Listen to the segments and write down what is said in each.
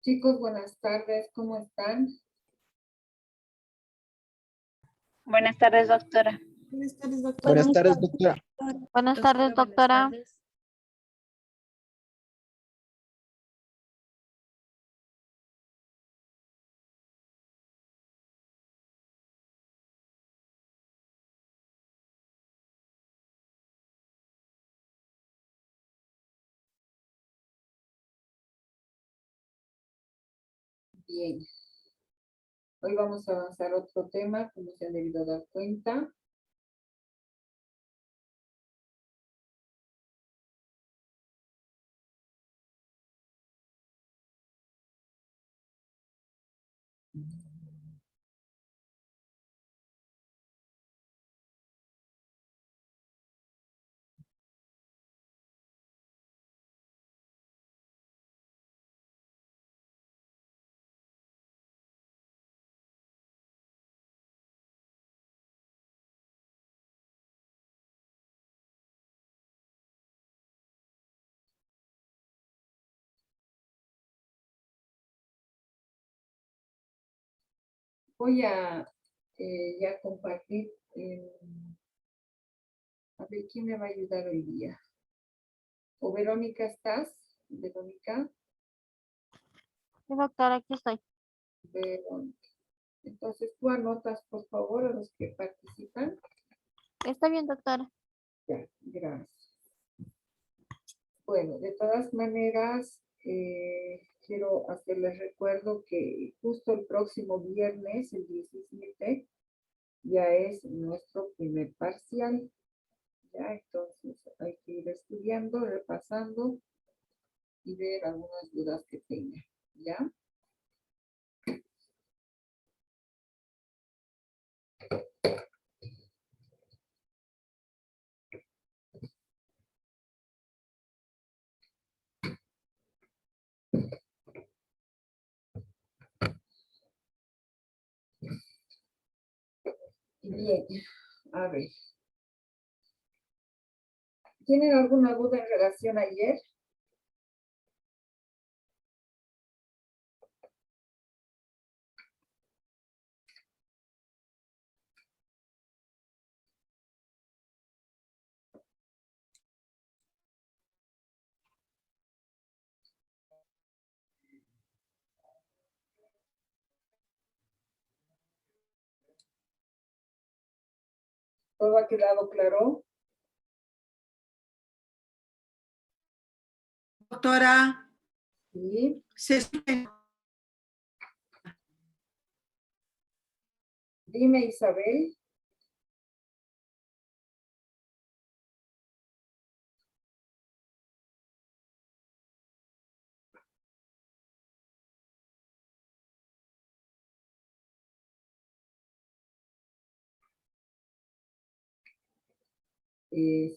Chicos, buenas tardes, ¿cómo están? Buenas tardes, doctora. Buenas tardes, doctora. Buenas tardes, doctora. Buenas tardes, doctora. Bien. Hoy vamos a avanzar otro tema, como se han debido dar cuenta. Voy a ya compartir. A ver, ¿quién me va a ayudar hoy día? ¿O Verónica estás? Verónica. Sí, doctora, aquí estoy. Verónica. Entonces tú anotas, por favor, a los que participan. Está bien, doctora. Ya, gracias. Bueno, de todas maneras, quiero hacerles recuerdo que justo el próximo viernes, el 17, ya es nuestro primer parcial. Ya, entonces hay que ir estudiando, repasando y ver algunas dudas que tengan. ¿Ya? Bien, a ver. ¿Tienen alguna duda en relación a ayer? ¿Todo ha quedado claro? Doctora, Sí. Dime, Isabel.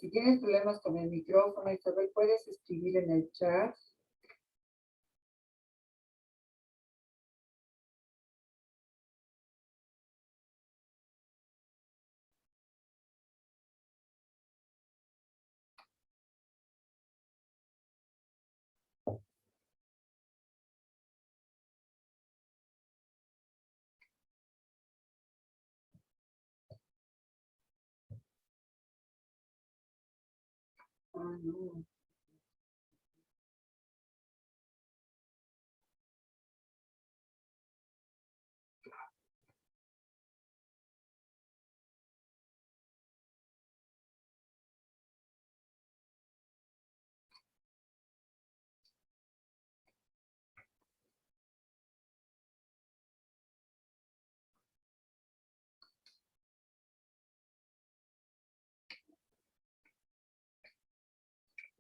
Si tienes problemas con el micrófono, Isabel, puedes escribir en el chat. Ah, no.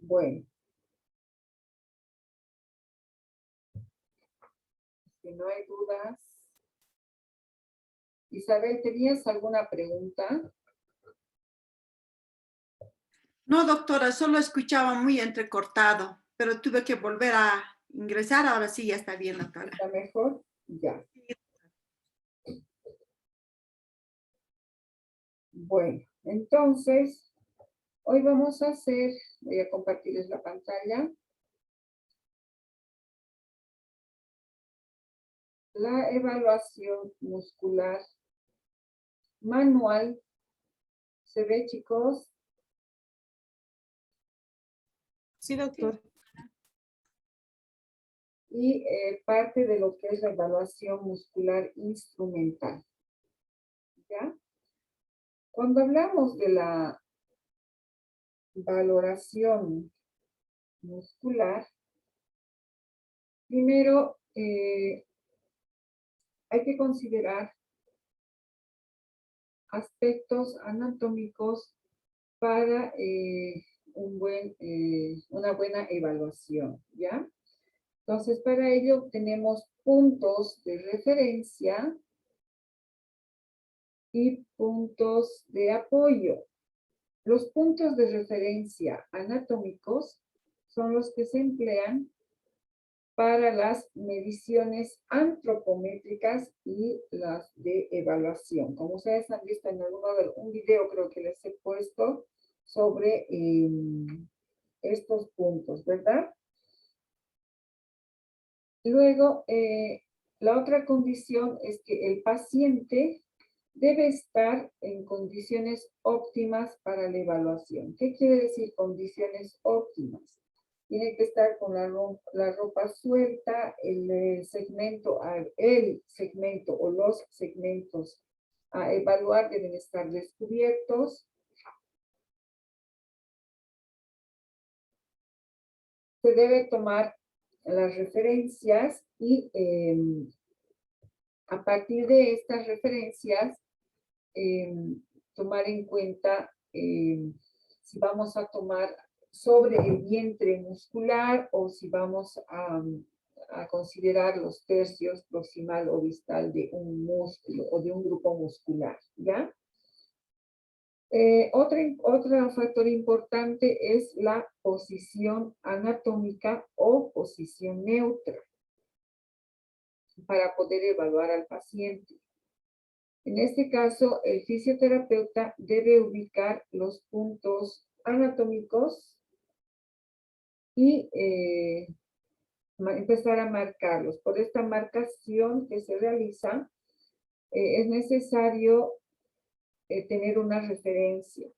Bueno. Si no hay dudas. Isabel, ¿tenías alguna pregunta? no, doctora, solo escuchaba muy entrecortado, pero tuve que volver a ingresar. Ahora sí ya está bien, doctora. ¿Está mejor? Ya. Bueno, entonces, hoy vamos a hacer, voy a compartirles la pantalla. la evaluación muscular manual. ¿Se ve, chicos? Sí, doctor. Y parte de lo que es la evaluación muscular instrumental. ¿Ya? Cuando hablamos de la valoración muscular, primero hay que considerar aspectos anatómicos para una buena evaluación, ¿ya? Entonces, para ello tenemos puntos de referencia y puntos de apoyo. Los puntos de referencia anatómicos son los que se emplean para las mediciones antropométricas y las de evaluación. Como ustedes han visto en un video, creo que les he puesto sobre estos puntos, ¿verdad? Luego, la otra condición es que el paciente debe estar en condiciones óptimas para la evaluación. ¿Qué quiere decir condiciones óptimas? Tiene que estar con la ropa suelta, el segmento o los segmentos a evaluar deben estar descubiertos. Se debe tomar las referencias y a partir de estas referencias tomar en cuenta si vamos a tomar sobre el vientre muscular o si vamos a considerar los tercios proximal o distal de un músculo o de un grupo muscular, ¿ya? Otro factor importante es la posición anatómica o posición neutra para poder evaluar al paciente. En este caso, el fisioterapeuta debe ubicar los puntos anatómicos y empezar a marcarlos. Por esta marcación que se realiza, es necesario tener una referencia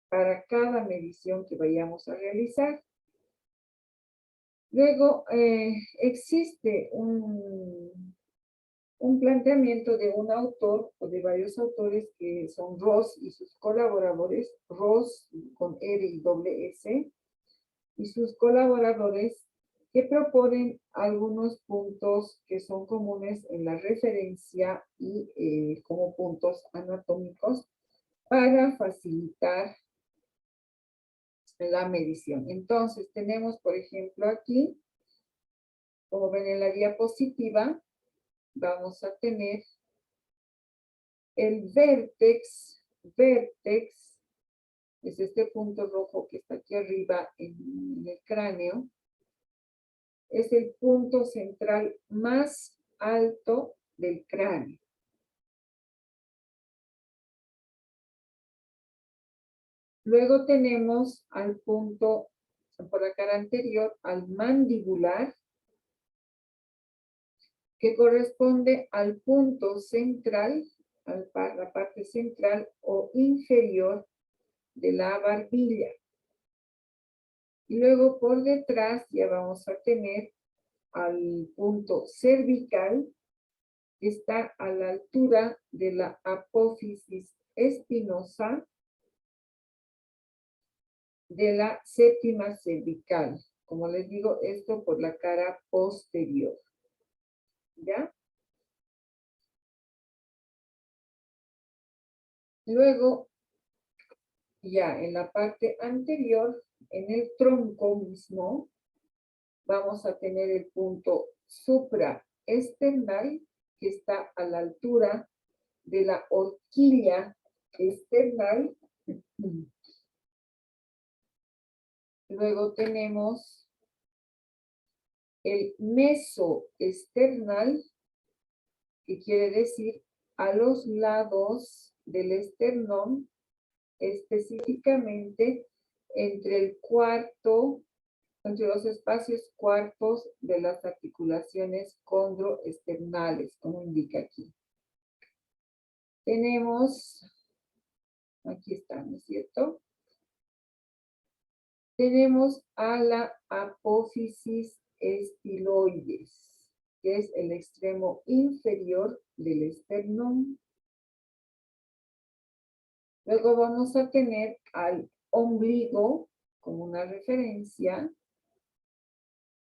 para cada medición que vayamos a realizar. Luego, existe un planteamiento de un autor o de varios autores que son Ross y sus colaboradores, Ross con R y doble S, y sus colaboradores que proponen algunos puntos que son comunes en la referencia y como puntos anatómicos para facilitar la medición. Entonces, tenemos, por ejemplo, aquí, como ven en la diapositiva, vamos a tener el vértex, es este punto rojo que está aquí arriba en el cráneo, es el punto central más alto del cráneo. Luego tenemos al punto, por la cara anterior, al mandibular, que corresponde al punto central, la parte central o inferior de la barbilla. Y luego por detrás ya vamos a tener al punto cervical, que está a la altura de la apófisis espinosa de la séptima cervical. Como les digo, esto por la cara posterior. ¿Ya? Luego, ya en la parte anterior, en el tronco mismo, vamos a tener el punto supraesternal, que está a la altura de la horquilla esternal. Luego tenemos el mesoesternal, que quiere decir a los lados del esternón, específicamente entre el cuarto entre los espacios cuartos de las articulaciones condroesternales, como indica aquí. Tenemos, aquí está, ¿no es cierto? Tenemos a la apófisis estiloides, que es el extremo inferior del esternón. Luego vamos a tener al ombligo como una referencia.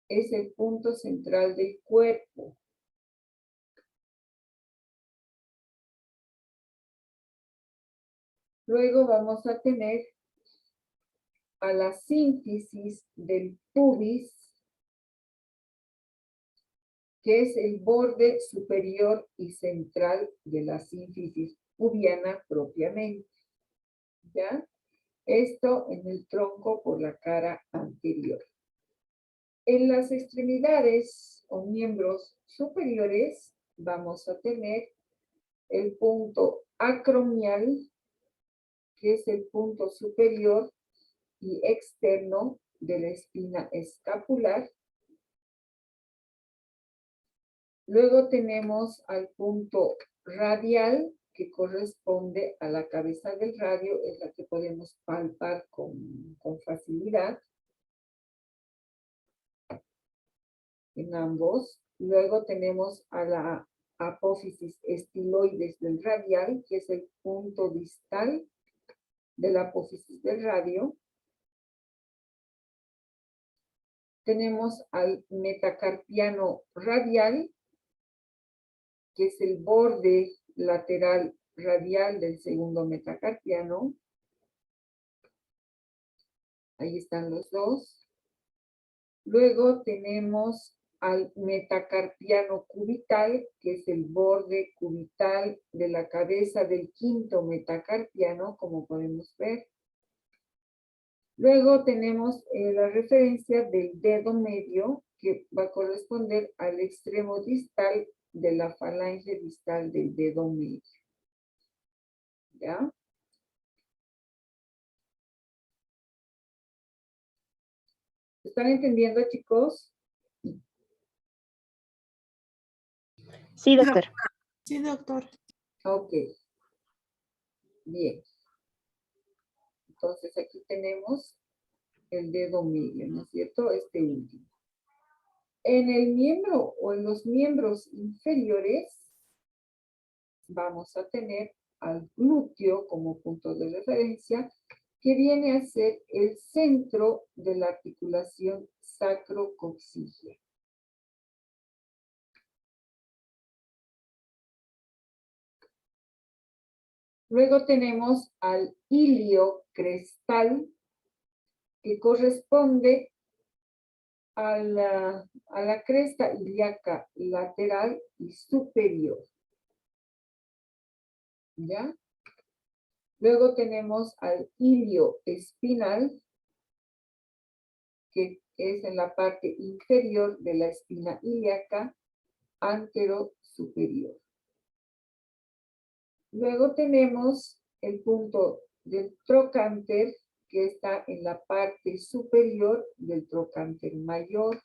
Es el punto central del cuerpo. Luego vamos a tener a la sínfisis del pubis, que es el borde superior y central de la sínfisis pubiana propiamente. ¿Ya? Esto en el tronco por la cara anterior. En las extremidades o miembros superiores vamos a tener el punto acromial, que es el punto superior y externo de la espina escapular. Luego tenemos al punto radial, que corresponde a la cabeza del radio, es la que podemos palpar con facilidad en ambos. Luego tenemos a la apófisis estiloides del radial, que es el punto distal de la apófisis del radio. Tenemos al metacarpiano radial, que es el borde lateral radial del segundo metacarpiano. Ahí están los dos. Luego tenemos al metacarpiano cubital, que es el borde cubital de la cabeza del quinto metacarpiano, como podemos ver. Luego tenemos la referencia del dedo medio, que va a corresponder al extremo distal de la falange distal del dedo medio. ¿Ya? ¿Están entendiendo, chicos? Sí, doctor. Sí, doctor. Ok. Bien. Entonces aquí tenemos el dedo medio, ¿no es cierto? Este último. En el miembro o en los miembros inferiores vamos a tener al glúteo como punto de referencia, que viene a ser el centro de la articulación sacrocoxígea. Luego tenemos al ilio crestal, que corresponde a la cresta ilíaca lateral y superior. ¿Ya? Luego tenemos al ilio espinal, que es en la parte inferior de la espina ilíaca antero-superior. Luego tenemos el punto del trocánter, que está en la parte superior del trocánter mayor.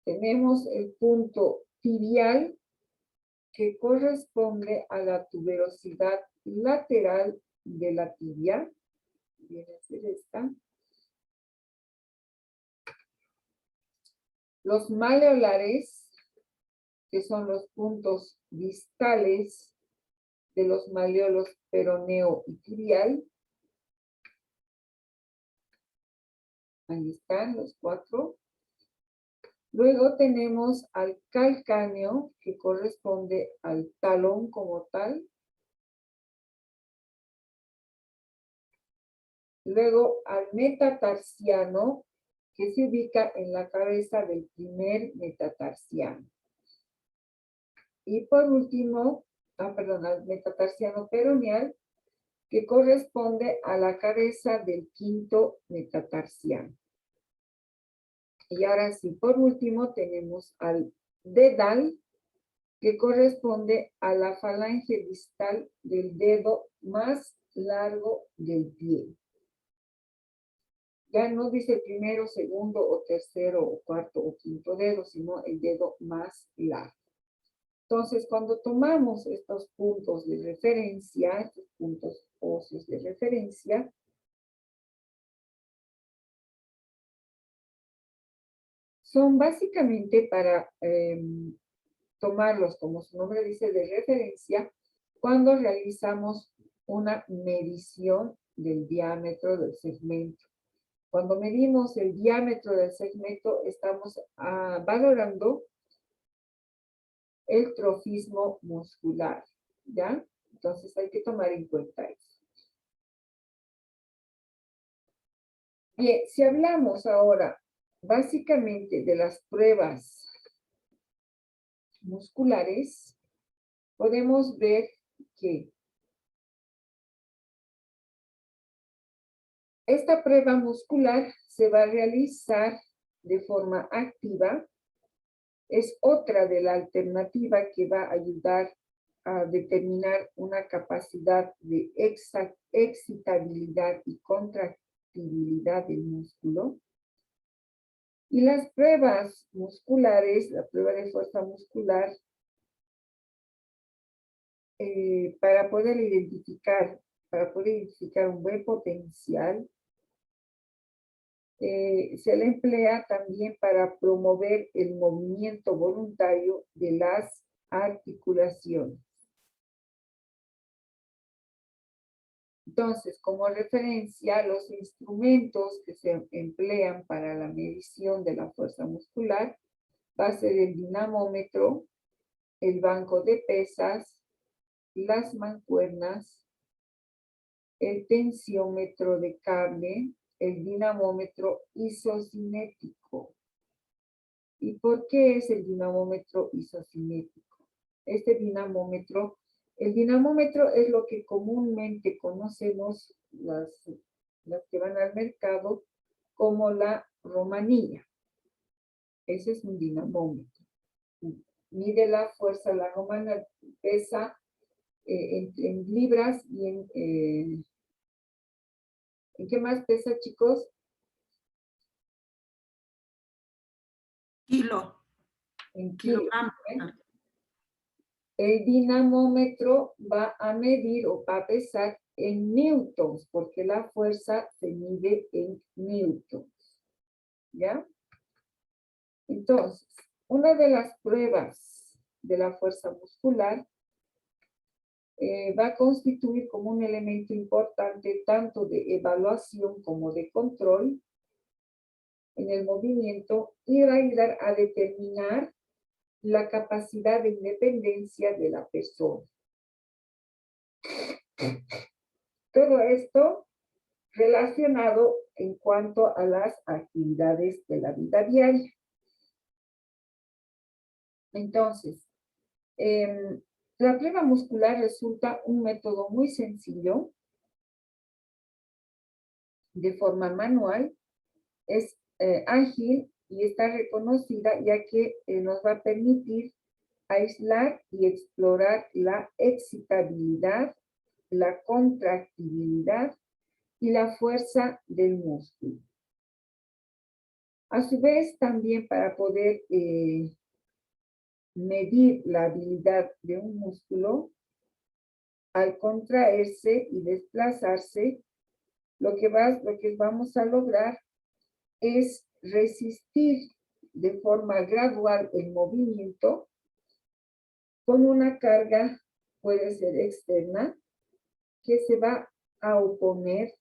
Tenemos el punto tibial, que corresponde a la tuberosidad lateral de la tibia. Viene a ser esta. Los maleolares, que son los puntos distales de los maleolos peroneo y tibial. Ahí están los cuatro. Luego tenemos al calcáneo, que corresponde al talón como tal. Luego al metatarsiano, que se ubica en la cabeza del primer metatarsiano. Y por último, al metatarsiano peroneal, que corresponde a la cabeza del quinto metatarsiano. Y ahora sí, por último tenemos al dedal, que corresponde a la falange distal del dedo más largo del pie. Ya no dice el primero, segundo o tercero o cuarto o quinto dedo, sino el dedo más largo. Entonces, cuando tomamos estos puntos de referencia, estos puntos óseos de referencia, son básicamente para tomarlos, como su nombre dice, de referencia, cuando realizamos una medición del diámetro del segmento. Cuando medimos el diámetro del segmento, estamos valorando el trofismo muscular, ¿ya? Entonces hay que tomar en cuenta eso. Bien, si hablamos ahora básicamente de las pruebas musculares, podemos ver que esta prueba muscular se va a realizar de forma activa. Es otra de la alternativa que va a ayudar a determinar una capacidad de excitabilidad y contractibilidad del músculo. Y las pruebas musculares, la prueba de fuerza muscular, para poder identificar un buen potencial, se le emplea también para promover el movimiento voluntario de las articulaciones. Entonces, como referencia, los instrumentos que se emplean para la medición de la fuerza muscular va a ser el dinamómetro, el banco de pesas, las mancuernas, el tensiómetro de cable, el dinamómetro isocinético. ¿Y por qué es el dinamómetro isocinético? El dinamómetro es lo que comúnmente conocemos las que van al mercado como la romanilla. Ese es un dinamómetro. Mide la fuerza, la romana pesa en libras y ¿en qué más pesa, chicos? Kilo. En kilos. Kilogramos. El dinamómetro va a medir o va a pesar en newtons, porque la fuerza se mide en newtons. ¿Ya? Entonces, una de las pruebas de la fuerza muscular va a constituir como un elemento importante tanto de evaluación como de control en el movimiento y va a ayudar a determinar la capacidad de independencia de la persona. Todo esto relacionado en cuanto a las actividades de la vida diaria. Entonces, la prueba muscular resulta un método muy sencillo, de forma manual, es ágil y está reconocida ya que nos va a permitir aislar y explorar la excitabilidad, la contractibilidad y la fuerza del músculo. A su vez, también para poder medir la habilidad de un músculo, al contraerse y desplazarse, lo que vamos a lograr es resistir de forma gradual el movimiento con una carga, puede ser externa, que se va a oponer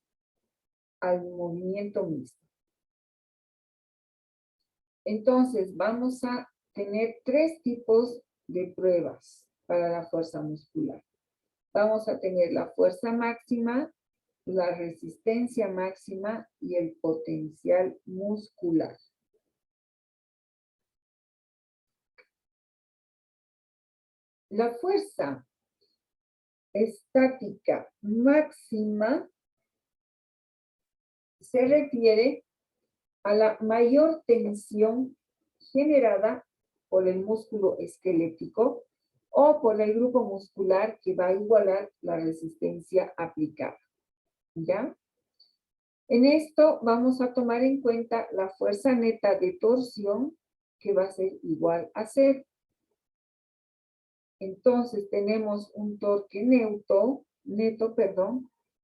al movimiento mismo. Entonces, vamos a tener tres tipos de pruebas para la fuerza muscular. Vamos a tener la fuerza máxima, la resistencia máxima y el potencial muscular. La fuerza estática máxima se refiere a la mayor tensión generada por el músculo esquelético o por el grupo muscular que va a igualar la resistencia aplicada. ¿Ya? En esto vamos a tomar en cuenta la fuerza neta de torsión, que va a ser igual a 0. Entonces tenemos un torque neto,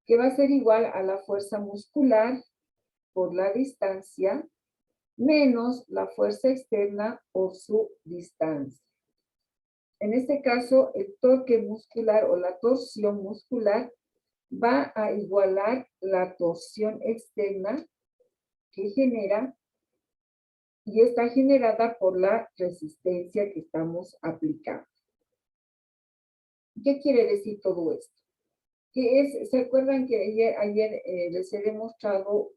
que va a ser igual a la fuerza muscular por la distancia menos la fuerza externa por su distancia. En este caso, el torque muscular o la torsión muscular va a igualar la torsión externa que genera, y está generada por la resistencia que estamos aplicando. ¿Qué quiere decir todo esto? ¿Se acuerdan que ayer les he demostrado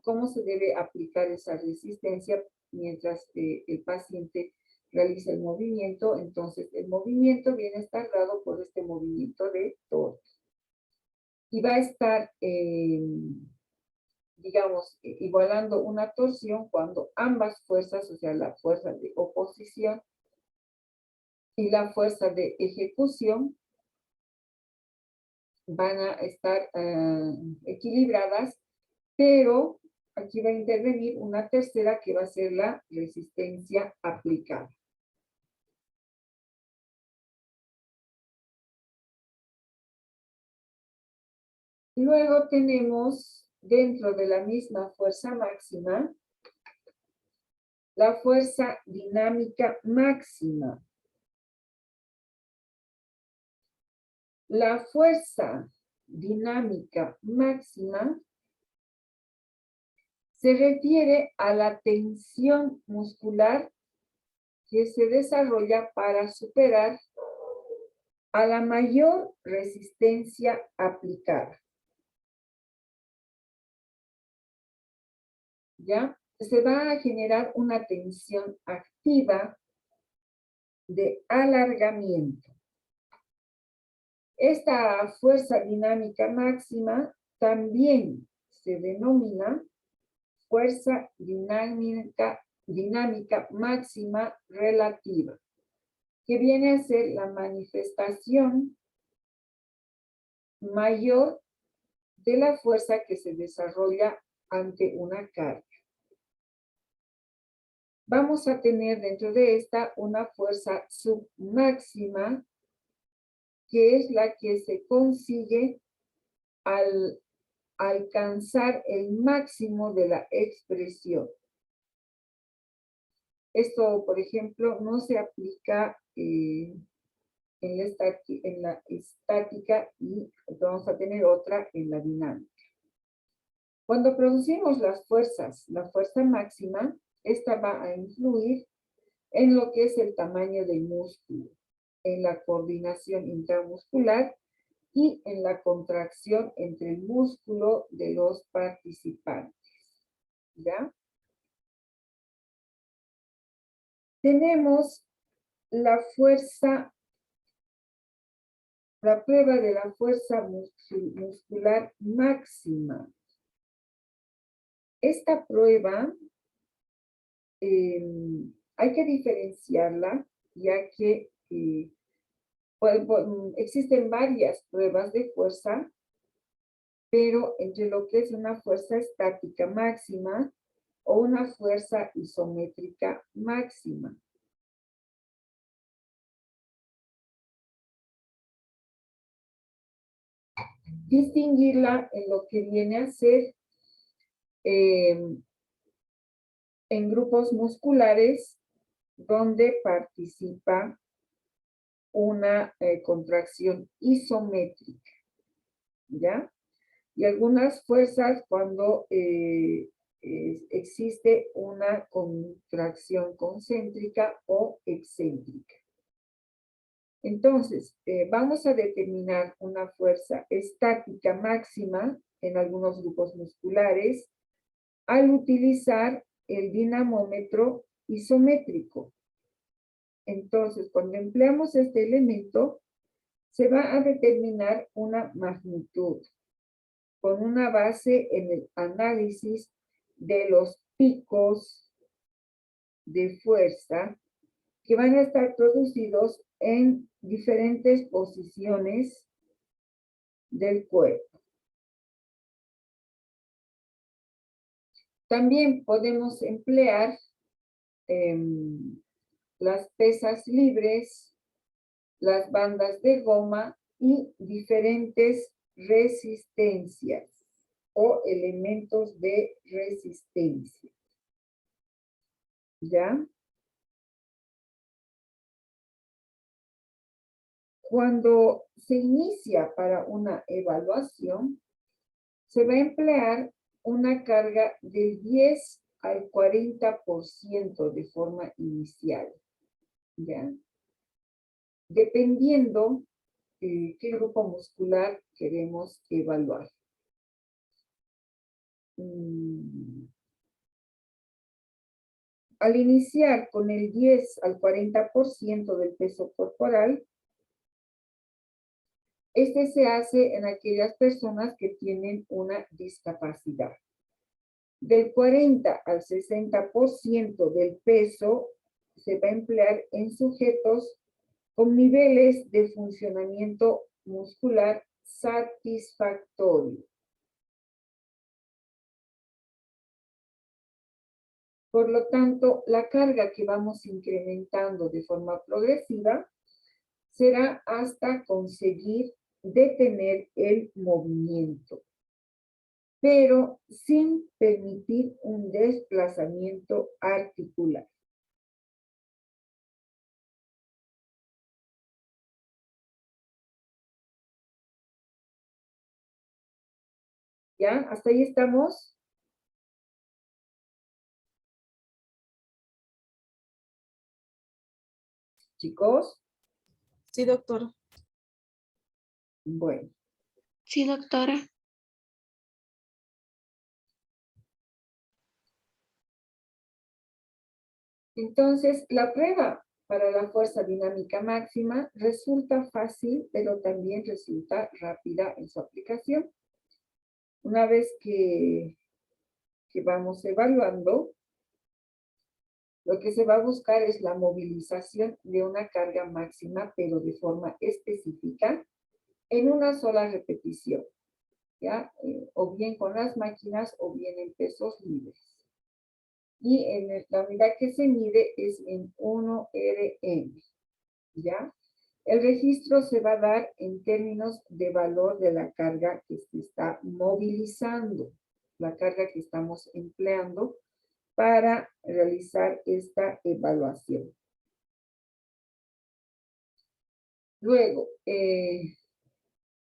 cómo se debe aplicar esa resistencia mientras el paciente realiza el movimiento? Entonces, el movimiento viene a estar dado por este movimiento de torque. Y va a estar, digamos, igualando una torsión cuando ambas fuerzas, o sea, la fuerza de oposición y la fuerza de ejecución, van a estar equilibradas, pero aquí va a intervenir una tercera que va a ser la resistencia aplicada. Luego tenemos dentro de la misma fuerza máxima la fuerza dinámica máxima. La fuerza dinámica máxima se refiere a la tensión muscular que se desarrolla para superar a la mayor resistencia aplicada. ¿Ya? Se va a generar una tensión activa de alargamiento. Esta fuerza dinámica máxima también se denomina fuerza dinámica máxima relativa, que viene a ser la manifestación mayor de la fuerza que se desarrolla ante una carga. Vamos a tener dentro de esta una fuerza submáxima, que es la que se consigue al alcanzar el máximo de la expresión. Esto, por ejemplo, no se aplica en la estática, y vamos a tener otra en la dinámica. Cuando producimos las fuerzas, la fuerza máxima, esta va a influir en lo que es el tamaño del músculo, en la coordinación intramuscular y en la contracción entre el músculo de los participantes. ¿Ya? Tenemos la prueba de la fuerza muscular máxima. Esta prueba hay que diferenciarla, ya que existen varias pruebas de fuerza, pero entre lo que es una fuerza estática máxima o una fuerza isométrica máxima. Distinguirla en lo que viene a ser en grupos musculares donde participa una contracción isométrica, ¿ya? Y algunas fuerzas cuando existe una contracción concéntrica o excéntrica. Entonces, vamos a determinar una fuerza estática máxima en algunos grupos musculares al utilizar el dinamómetro isométrico. Entonces, cuando empleamos este elemento, se va a determinar una magnitud con una base en el análisis de los picos de fuerza que van a estar producidos en diferentes posiciones del cuerpo. También podemos emplear las pesas libres, las bandas de goma y diferentes resistencias o elementos de resistencia. ¿Ya? Cuando se inicia para una evaluación, se va a emplear una carga del 10 al 40% de forma inicial, ¿ya? Dependiendo qué grupo muscular queremos evaluar. Al iniciar con el 10 al 40% del peso corporal, este se hace en aquellas personas que tienen una discapacidad. Del 40 al 60% del peso se va a emplear en sujetos con niveles de funcionamiento muscular satisfactorio. Por lo tanto, la carga que vamos incrementando de forma progresiva será hasta conseguir detener el movimiento, pero sin permitir un desplazamiento articular. ¿Ya? ¿Hasta ahí estamos? Chicos. Sí, doctora. Bueno. Sí, doctora. Entonces, la prueba para la fuerza dinámica máxima resulta fácil, pero también resulta rápida en su aplicación. Una vez que vamos evaluando, lo que se va a buscar es la movilización de una carga máxima, pero de forma específica, en una sola repetición, ¿ya? O bien con las máquinas o bien en pesos libres. Y la unidad que se mide es en 1 Rm, ¿ya? El registro se va a dar en términos de valor de la carga que se está movilizando, la carga que estamos empleando para realizar esta evaluación. Luego,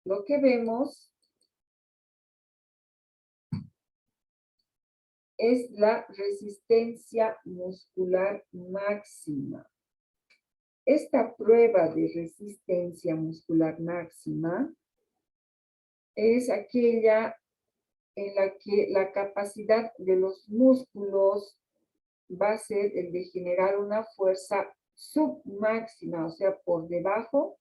lo que vemos es la resistencia muscular máxima. Esta prueba de resistencia muscular máxima es aquella en la que la capacidad de los músculos va a ser el de generar una fuerza submáxima, o sea, por debajo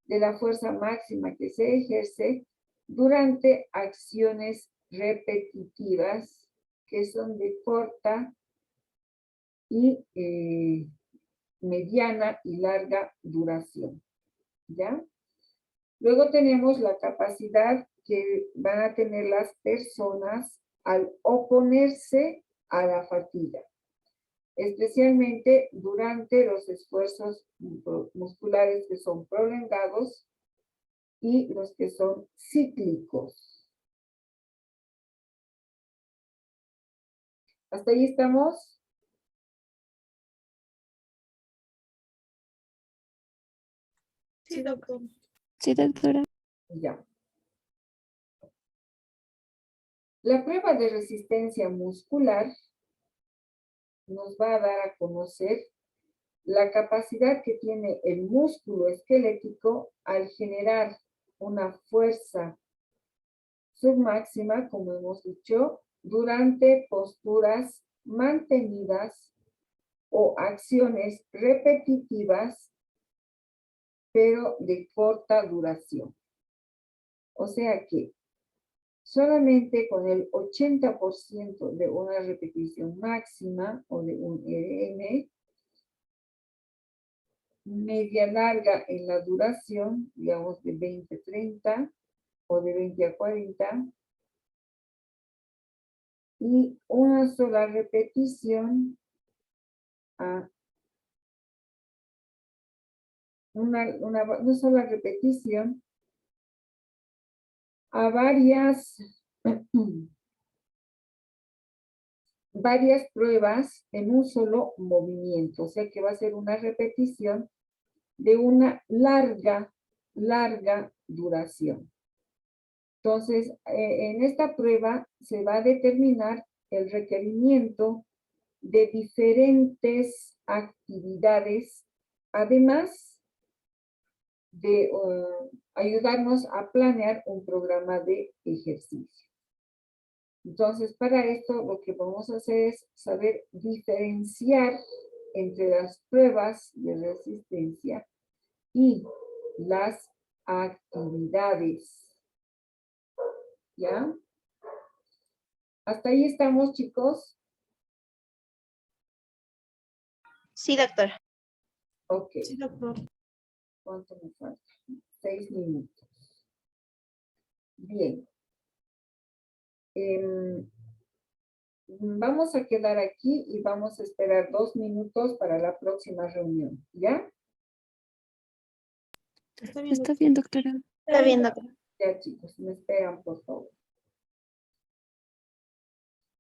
de la fuerza máxima que se ejerce durante acciones repetitivas que son de corta y mediana y larga duración, ¿ya? Luego tenemos la capacidad que van a tener las personas al oponerse a la fatiga, especialmente durante los esfuerzos musculares que son prolongados y los que son cíclicos. ¿Hasta ahí estamos? Sí, doctora. Sí, doctora. Ya. La prueba de resistencia muscular nos va a dar a conocer la capacidad que tiene el músculo esquelético al generar una fuerza submáxima, como hemos dicho, durante posturas mantenidas o acciones repetitivas, pero de corta duración. O sea que solamente con el 80% de una repetición máxima o de un RM, media larga en la duración, digamos de 20 a 30 o de 20 a 40, y una sola repetición a una sola repetición a varias pruebas en un solo movimiento. O sea que va a ser una repetición de una larga duración. Entonces, en esta prueba se va a determinar el requerimiento de diferentes actividades, además de ayudarnos a planear un programa de ejercicio. Entonces, para esto lo que vamos a hacer es saber diferenciar entre las pruebas de resistencia y las actividades. ¿Ya? ¿Hasta ahí estamos, chicos? Sí, doctora. Ok. Sí, doctor. ¿Cuánto me falta? 6 minutos. Bien. Vamos a quedar aquí y vamos a esperar 2 minutos para la próxima reunión. ¿Ya? Está bien, Está bien, doctora. Está bien, doctora. Ya, chicos, me esperan, por favor.